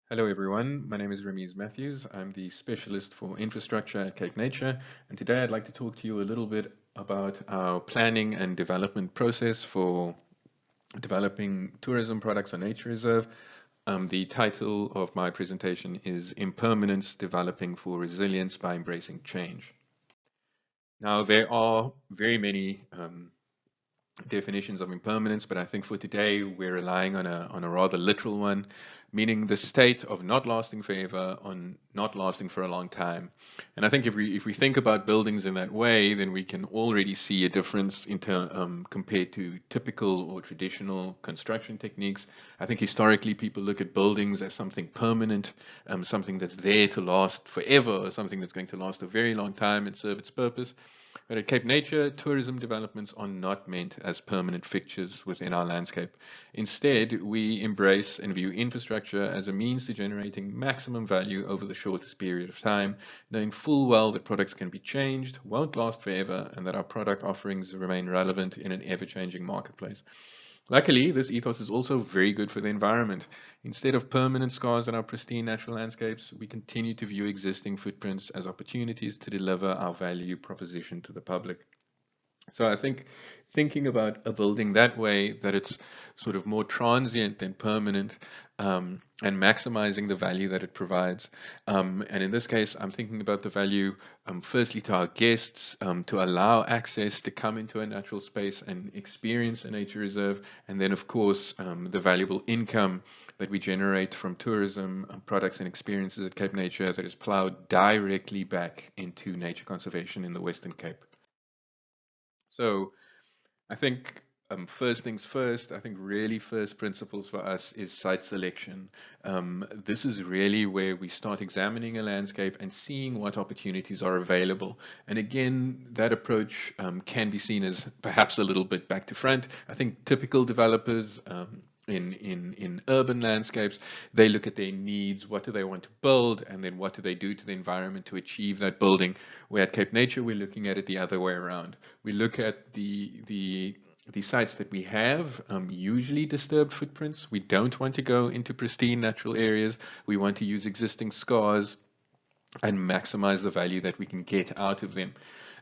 Hello everyone, my name is Ramiz Matthews. I'm the specialist for infrastructure at CapeNature, and today I'd like to talk to you a little bit about our planning and development process for developing tourism products on nature reserve. The title of my presentation is Impermanence Developing for Resilience by Embracing Change. Now, there are very many definitions of impermanence, but I think for today we're relying on a rather literal one, meaning the state of not lasting forever, on not lasting for a long time. And I think if we think about buildings in that way, then we can already see a difference compared to typical or traditional construction techniques. I think historically people look at buildings as something permanent, something that's there to last forever, or something that's going to last a very long time and serve its purpose. But at CapeNature, tourism developments are not meant as permanent fixtures within our landscape. Instead, we embrace and view infrastructure as a means to generating maximum value over the shortest period of time, knowing full well that products can be changed, won't last forever, and that our product offerings remain relevant in an ever-changing marketplace. Luckily, this ethos is also very good for the environment. Instead of permanent scars on our pristine natural landscapes, we continue to view existing footprints as opportunities to deliver our value proposition to the public. So I think thinking about a building that way, that it's sort of more transient than permanent, and maximizing the value that it provides. And in this case, I'm thinking about the value, firstly, to our guests, to allow access to come into a natural space and experience a nature reserve. And then, of course, the valuable income that we generate from tourism, products and experiences at Cape Nature that is plowed directly back into nature conservation in the Western Cape. So I think first things first, I think really first principles for us is site selection. This is really where we start examining a landscape and seeing what opportunities are available. And again, that approach can be seen as perhaps a little bit back to front. I think typical developers in urban landscapes, they look at their needs, what do they want to build, and then what do they do to the environment to achieve that building. Where at CapeNature, we're looking at it the other way around. We look at the sites that we have, usually disturbed footprints. We don't want to go into pristine natural areas. We want to use existing scars and maximize the value that we can get out of them.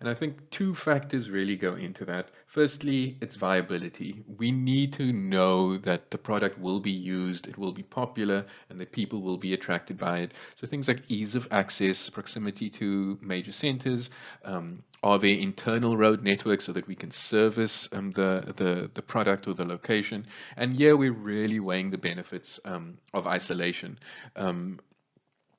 And I think two factors really go into that. Firstly, its viability. We need to know that the product will be used, it will be popular, and that people will be attracted by it. So things like ease of access, proximity to major centers, are there internal road networks so that we can service the product or the location? And here we're really weighing the benefits of isolation.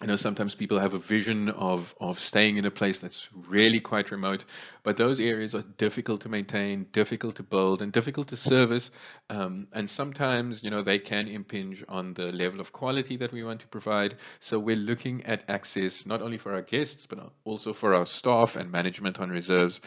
I know sometimes people have a vision of staying in a place that's really quite remote, but those areas are difficult to maintain, difficult to build, and difficult to service. And sometimes, they can impinge on the level of quality that we want to provide. So we're looking at access not only for our guests, but also for our staff and management on reserves.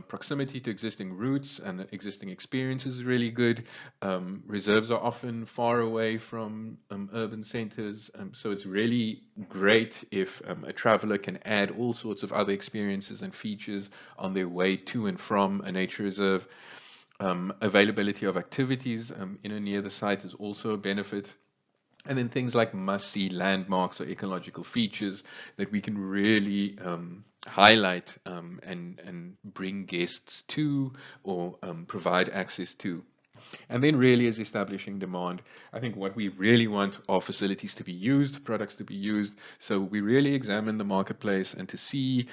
Proximity to existing routes and existing experiences is really good. Reserves are often far away from urban centers, so it's really great if a traveler can add all sorts of other experiences and features on their way to and from a nature reserve. Availability of activities in or near the site is also a benefit. And then things like must-see landmarks or ecological features that we can really highlight and bring guests to, or provide access to. And then really is establishing demand. I think what we really want are facilities to be used, products to be used. So we really examine the marketplace and to see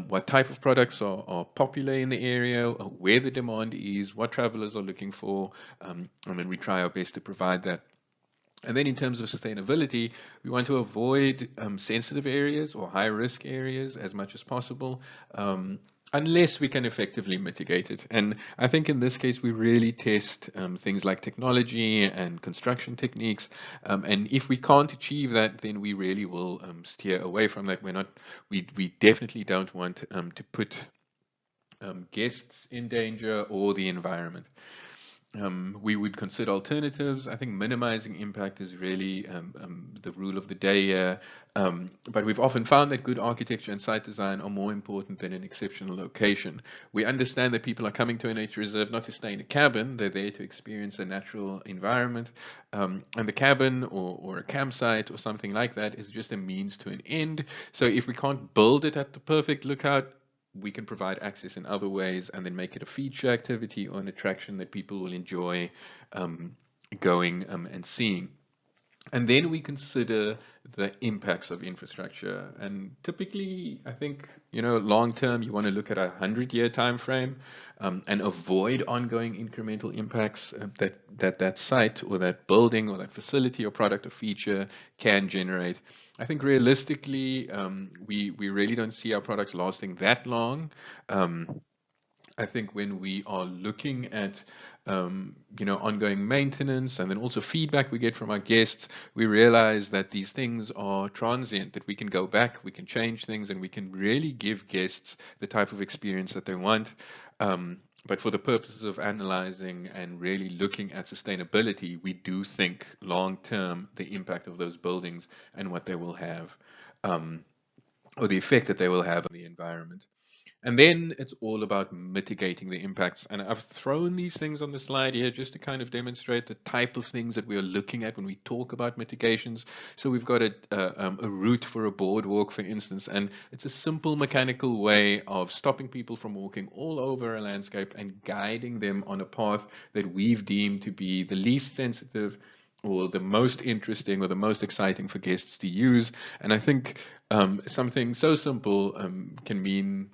what type of products are popular in the area, where the demand is, what travelers are looking for, and then we try our best to provide that. And then in terms of sustainability, we want to avoid sensitive areas or high risk areas as much as possible, unless we can effectively mitigate it. And I think in this case, we really test things like technology and construction techniques. And if we can't achieve that, then we really will steer away from that. We definitely don't want to put guests in danger or the environment. We would consider alternatives. I think minimizing impact is really the rule of the day here. But we've often found that good architecture and site design are more important than an exceptional location. We understand that people are coming to a nature reserve not to stay in a cabin, they're there to experience a natural environment. And the cabin or a campsite or something like that is just a means to an end. So if we can't build it at the perfect lookout, we can provide access in other ways and then make it a feature activity or an attraction that people will enjoy um, going and seeing. And then we consider the impacts of infrastructure. And typically, I think, long term, you want to look at a 100-year time frame and avoid ongoing incremental impacts that site or that building or that facility or product or feature can generate. I think realistically, we really don't see our products lasting that long. I think when we are looking at ongoing maintenance and then also feedback we get from our guests, we realize that these things are transient, that we can go back, we can change things, and we can really give guests the type of experience that they want. But for the purposes of analyzing and really looking at sustainability, we do think long term the impact of those buildings and what they will have, um, or the effect that they will have on the environment. And then it's all about mitigating the impacts. And I've thrown these things on the slide here just to kind of demonstrate the type of things that we are looking at when we talk about mitigations. So we've got a route for a boardwalk, for instance, and it's a simple mechanical way of stopping people from walking all over a landscape and guiding them on a path that we've deemed to be the least sensitive or the most interesting or the most exciting for guests to use. And I think something so simple can mean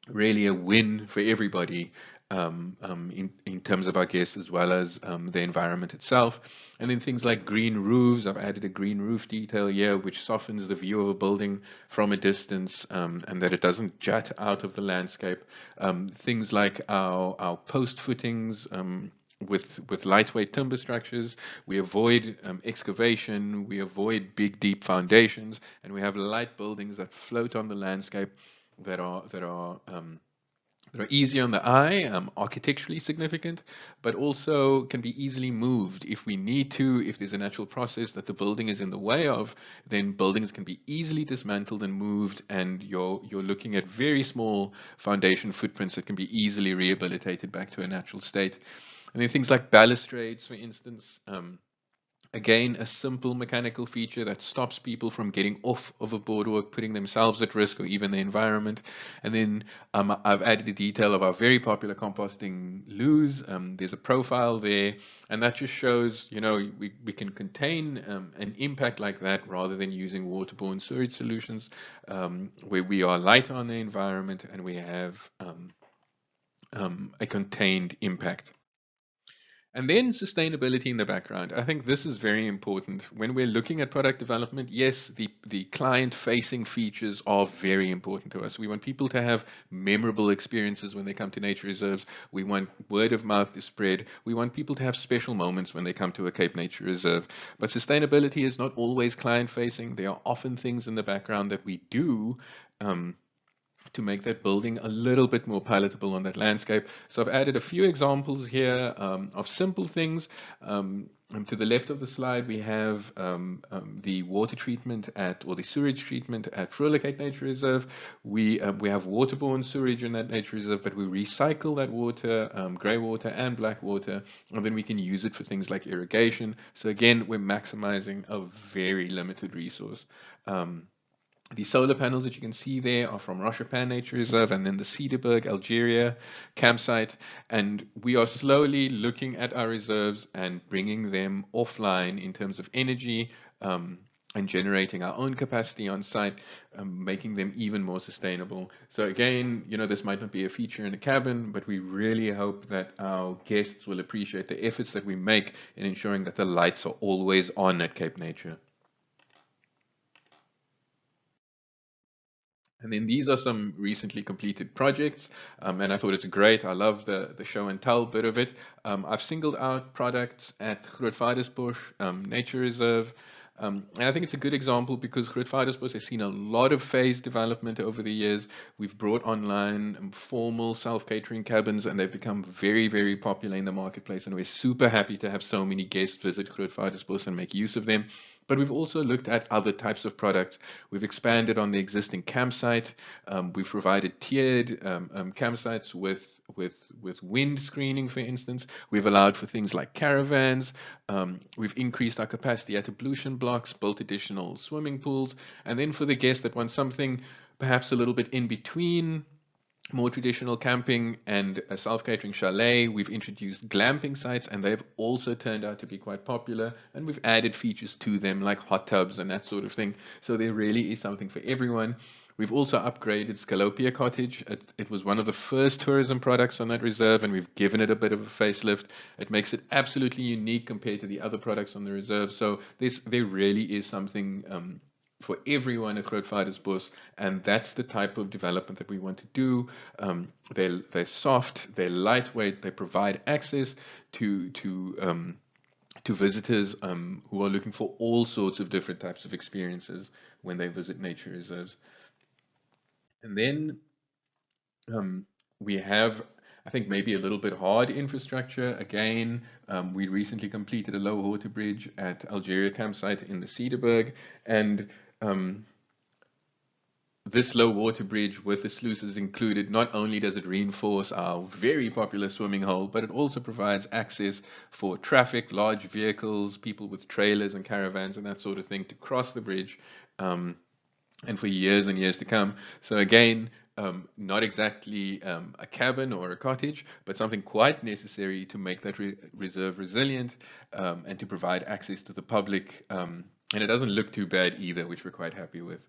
really a win for everybody in terms of our guests as well as the environment itself. And then things like green roofs. I've added a green roof detail here, which softens the view of a building from a distance and that it doesn't jut out of the landscape. Things like our post footings. With lightweight timber structures, we avoid excavation, we avoid big deep foundations, and we have light buildings that float on the landscape that are easy on the eye, architecturally significant, but also can be easily moved if we need to. If there's a natural process that the building is in the way of, then buildings can be easily dismantled and moved, and you're looking at very small foundation footprints that can be easily rehabilitated back to a natural state. And then things like balustrades, for instance. Again, a simple mechanical feature that stops people from getting off of a boardwalk, putting themselves at risk or even the environment. And then I've added a detail of our very popular composting loos. There's a profile there, and that just shows, we can contain an impact like that rather than using waterborne sewage solutions, where we are lighter on the environment and we have a contained impact. And then sustainability in the background. I think this is very important. When we're looking at product development, yes, the client-facing features are very important to us. We want people to have memorable experiences when they come to nature reserves. We want word of mouth to spread. We want people to have special moments when they come to a Cape Nature Reserve. But sustainability is not always client-facing. There are often things in the background that we do to make that building a little bit more palatable on that landscape. So I've added a few examples here of simple things. To the left of the slide, we have the water treatment or the sewage treatment at Cape Nature Reserve. We have waterborne sewage in that nature reserve, but we recycle that water, grey water and black water, and then we can use it for things like irrigation. So again, we're maximizing a very limited resource. The solar panels that you can see there are from Roshapan Nature Reserve and then the Cedarburg, Algeria campsite. And we are slowly looking at our reserves and bringing them offline in terms of energy and generating our own capacity on site, making them even more sustainable. So again, this might not be a feature in a cabin, but we really hope that our guests will appreciate the efforts that we make in ensuring that the lights are always on at Cape Nature. And then these are some recently completed projects, and I thought it's great. I love the show and tell bit of it. I've singled out products at Grootvadersbush Nature Reserve. And I think it's a good example because Grootvaardersbos has seen a lot of phase development over the years. We've brought online formal self-catering cabins, and they've become very, very popular in the marketplace. And we're super happy to have so many guests visit Grootvaardersbos and make use of them. But we've also looked at other types of products. We've expanded on the existing campsite. We've provided tiered campsites with wind screening, for instance. We've allowed for things like caravans. We've increased our capacity at ablution blocks, built additional swimming pools, and then for the guest that wants something perhaps a little bit in between more traditional camping and a self-catering chalet, we've introduced glamping sites, and they've also turned out to be quite popular. And we've added features to them like hot tubs and that sort of thing. So there really is something for everyone. We've also upgraded Scalopia Cottage. It was one of the first tourism products on that reserve, and we've given it a bit of a facelift. It makes it absolutely unique compared to the other products on the reserve. So there really is something for everyone at Grootvaardersbos, and that's the type of development that we want to do. They're soft, they're lightweight, they provide access to visitors who are looking for all sorts of different types of experiences when they visit nature reserves. And then um, we have, I think, maybe a little bit hard infrastructure. Again, we recently completed a low water bridge at Algeria campsite in the Cederberg, and um, this low water bridge with the sluices included, not only does it reinforce our very popular swimming hole, but it also provides access for traffic, large vehicles, people with trailers and caravans and that sort of thing to cross the bridge, um, and for years and years to come. So again, not exactly a cabin or a cottage, but something quite necessary to make that reserve resilient, and to provide access to the public. And it doesn't look too bad either, which we're quite happy with.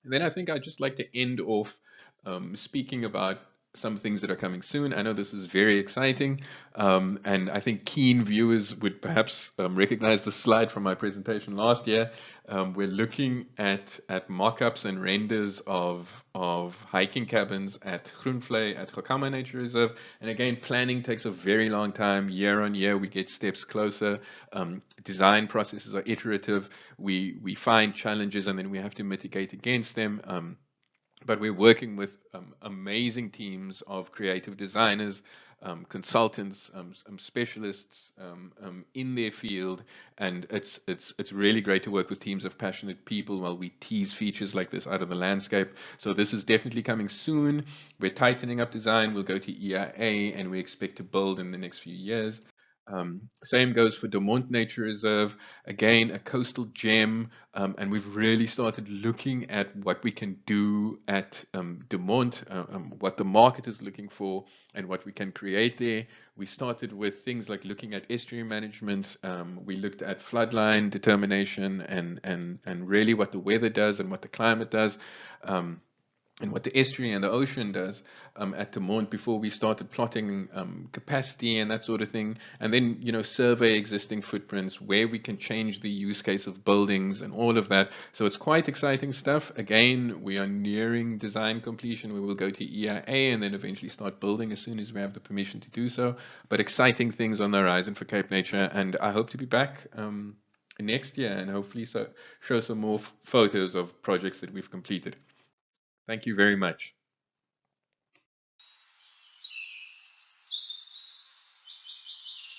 And then I think I'd just like to end off speaking about some things that are coming soon. I know this is very exciting, and I think keen viewers would perhaps recognize the slide from my presentation last year. We're looking at mock-ups and renders of hiking cabins at Groenvlei at Gokama Nature Reserve. And again, planning takes a very long time. Year on year, we get steps closer. Design processes are iterative. We find challenges and then we have to mitigate against them. But we're working with amazing teams of creative designers, consultants, specialists in their field, and it's really great to work with teams of passionate people while we tease features like this out of the landscape. So this is definitely coming soon. We're tightening up design. We'll go to EIA, and we expect to build in the next few years. Same goes for Dumont Nature Reserve, again, a coastal gem, and we've really started looking at what we can do at Dumont, what the market is looking for, and what we can create there. We started with things like looking at estuary management. We looked at floodline determination and really what the weather does and what the climate does. And what the estuary and the ocean does at the moment before we started plotting capacity and that sort of thing, and then survey existing footprints where we can change the use case of buildings and all of that. So it's quite exciting stuff. Again, we are nearing design completion. We will go to EIA and then eventually start building as soon as we have the permission to do so. But exciting things on the horizon for CapeNature, and I hope to be back next year and hopefully show some more photos of projects that we've completed. Thank you very much.